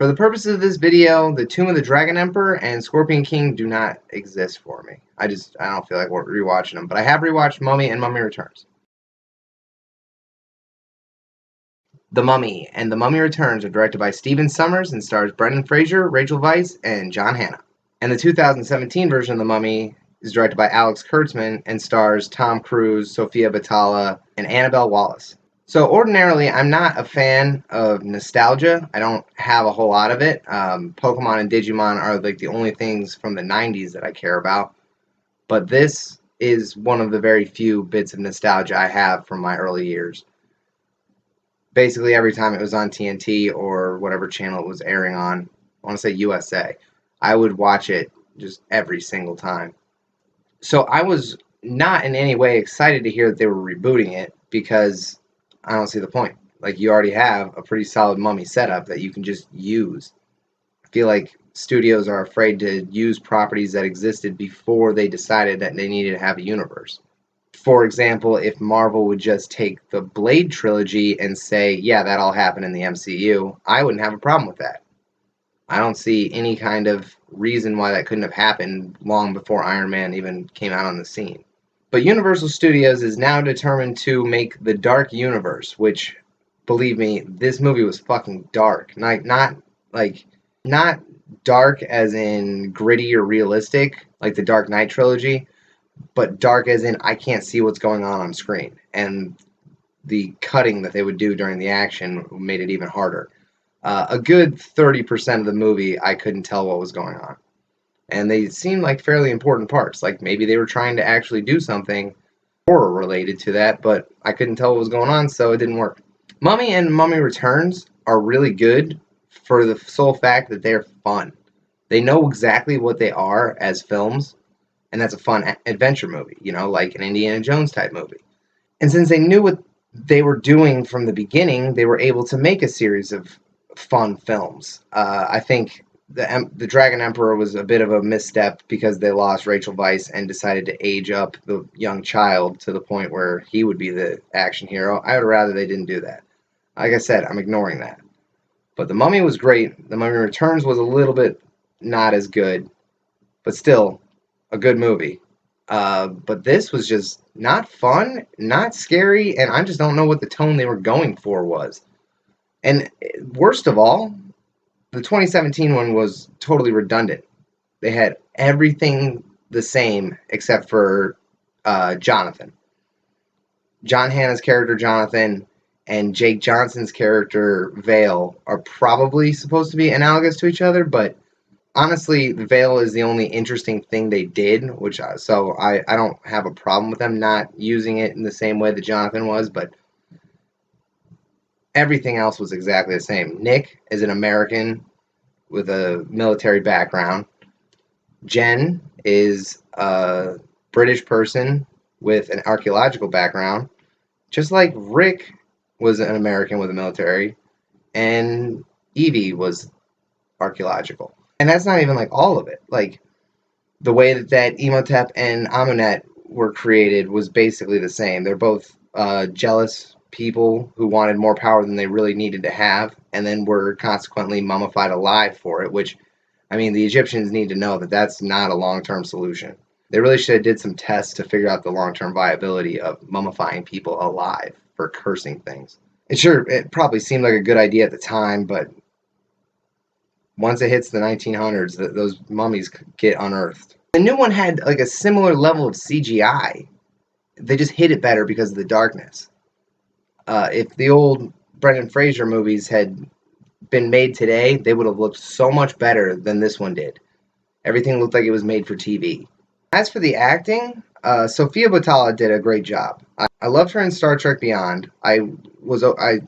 For the purposes of this video, the Tomb of the Dragon Emperor and Scorpion King do not exist for me. I don't feel like rewatching them, but I have rewatched Mummy and Mummy Returns. The Mummy and The Mummy Returns are directed by Stephen Sommers and stars Brendan Fraser, Rachel Weisz, and John Hannah. And the 2017 version of The Mummy is directed by Alex Kurtzman and stars Tom Cruise, Sofia Boutella, and Annabelle Wallis. So ordinarily, I'm not a fan of nostalgia. I don't have a whole lot of it. Pokemon and Digimon are like the only things from the 90s that I care about. But this is one of the very few bits of nostalgia I have from my early years. Basically, every time it was on TNT or whatever channel it was airing on, I want to say USA, I would watch it just every single time. So I was not in any way excited to hear that they were rebooting it because I don't see the point. Like, you already have a pretty solid Mummy setup that you can just use. I feel like studios are afraid to use properties that existed before they decided that they needed to have a universe. For example, if Marvel would just take the Blade trilogy and say, yeah, that all happened in the MCU, I wouldn't have a problem with that. I don't see any kind of reason why that couldn't have happened long before Iron Man even came out on the scene. But Universal Studios is now determined to make the Dark Universe, which, believe me, this movie was fucking dark. Not dark as in gritty or realistic, like the Dark Knight trilogy, but dark as in I can't see what's going on screen. And the cutting that they would do during the action made it even harder. A good 30% of the movie, I couldn't tell what was going on. And they seemed like fairly important parts. Like maybe they were trying to actually do something horror related to that, but I couldn't tell what was going on, so it didn't work. Mummy and Mummy Returns are really good for the sole fact that they're fun. They know exactly what they are as films, and that's a fun adventure movie, you know, like an Indiana Jones type movie. And since they knew what they were doing from the beginning, they were able to make a series of fun films. I think the Dragon Emperor was a bit of a misstep because they lost Rachel Weisz and decided to age up the young child to the point where he would be the action hero. I would rather they didn't do that. Like I said, I'm ignoring that. But The Mummy was great. The Mummy Returns was a little bit not as good, but still a good movie. But this was just not fun, not scary, and I just don't know what the tone they were going for was. And worst of all, the 2017 one was totally redundant. They had everything the same except for Jonathan. John Hannah's character, Jonathan, and Jake Johnson's character, Vale, are probably supposed to be analogous to each other, but honestly, Vale is the only interesting thing they did, so I don't have a problem with them not using it in the same way that Jonathan was, but everything else was exactly the same. Nick is an American with a military background. Jen is a British person with an archaeological background, just like Rick was an American with a military, and Evie was archaeological. And that's not even like all of it. Like the way that Imhotep and Amunet were created was basically the same. They're both jealous people who wanted more power than they really needed to have, and then were consequently mummified alive for it, which, I mean, the Egyptians need to know that that's not a long-term solution. They really should have did some tests to figure out the long-term viability of mummifying people alive for cursing things. It probably seemed like a good idea at the time, but once it hits the 1900s, those mummies get unearthed. The new one had like a similar level of CGI. They just hit it better because of the darkness. If the old Brendan Fraser movies had been made today, they would have looked so much better than this one did. Everything looked like it was made for TV. As for the acting, Sofia Boutella did a great job. I loved her in Star Trek Beyond.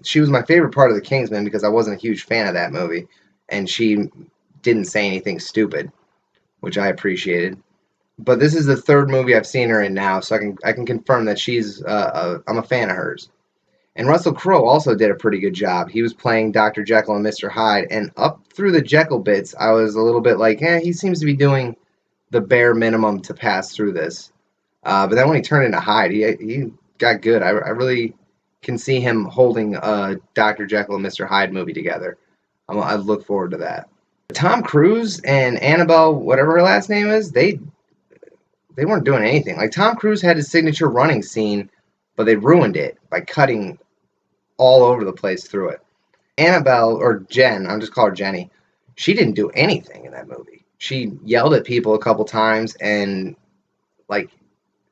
She was my favorite part of The Kingsman because I wasn't a huge fan of that movie, and she didn't say anything stupid, which I appreciated. But this is the third movie I've seen her in now, so I can confirm that I'm a fan of hers. And Russell Crowe also did a pretty good job. He was playing Dr. Jekyll and Mr. Hyde, and up through the Jekyll bits, I was a little bit like, he seems to be doing the bare minimum to pass through this. But then when he turned into Hyde, he got good. I really can see him holding a Dr. Jekyll and Mr. Hyde movie together. I look forward to that. Tom Cruise and Annabelle, whatever her last name is, they weren't doing anything. Like Tom Cruise had his signature running scene, but they ruined it by cutting all over the place through it. Annabelle, or Jen, I'll just call her Jenny, she didn't do anything in that movie. She yelled at people a couple times, and like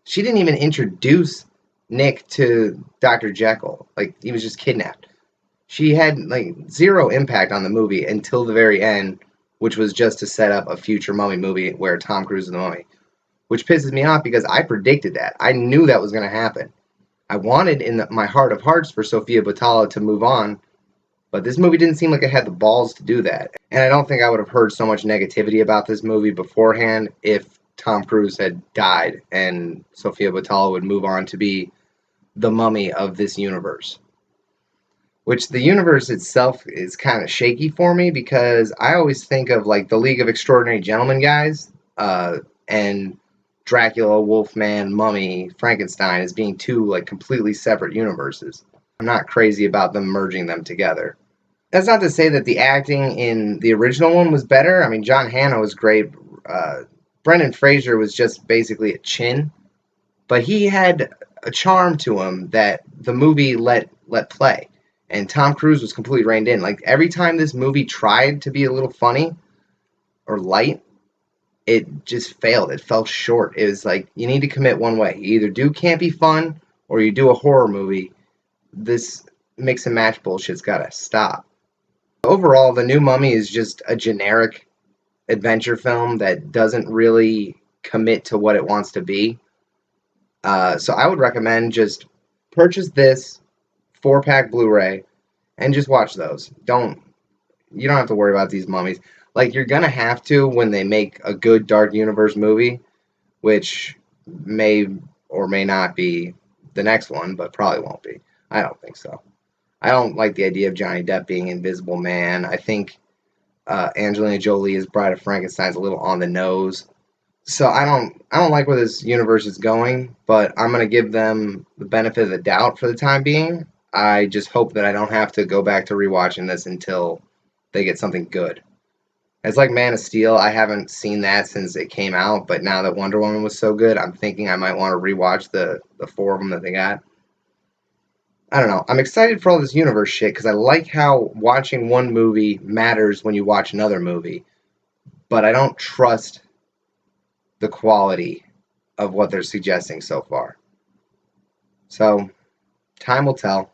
she didn't even introduce Nick to Dr. Jekyll. Like he was just kidnapped. She had like zero impact on the movie until the very end, which was just to set up a future Mummy movie where Tom Cruise is the Mummy, which pisses me off because I predicted that. I knew that was going to happen. I wanted in my heart of hearts for Sofia Boutella to move on, but this movie didn't seem like it had the balls to do that. And I don't think I would have heard so much negativity about this movie beforehand if Tom Cruise had died and Sofia Boutella would move on to be the Mummy of this universe. Which the universe itself is kind of shaky for me because I always think of like the League of Extraordinary Gentlemen guys and Dracula, Wolfman, Mummy, Frankenstein as being two like completely separate universes. I'm not crazy about them merging them together. That's not to say that the acting in the original one was better. I mean, John Hannah was great. Brendan Fraser was just basically a chin, but he had a charm to him that the movie let play. And Tom Cruise was completely reined in. Like every time this movie tried to be a little funny or light, it just failed. It fell short. It was like you need to commit one way. You either do campy fun or you do a horror movie. This mix and match bullshit's got to stop. Overall, the new Mummy is just a generic adventure film that doesn't really commit to what it wants to be. So I would recommend just purchase this 4-pack Blu-ray and just watch those. You don't have to worry about these mummies. Like you're gonna have to when they make a good Dark Universe movie, which may or may not be the next one, but probably won't be. I don't think so. I don't like the idea of Johnny Depp being Invisible Man. I think Angelina Jolie as Bride of Frankenstein is a little on the nose. So I don't like where this universe is going, but I'm gonna give them the benefit of the doubt for the time being. I just hope that I don't have to go back to rewatching this until they get something good. It's like Man of Steel. I haven't seen that since it came out, but now that Wonder Woman was so good, I'm thinking I might want to rewatch the 4 of them that they got. I don't know. I'm excited for all this universe shit because I like how watching one movie matters when you watch another movie, but I don't trust the quality of what they're suggesting so far. So, time will tell.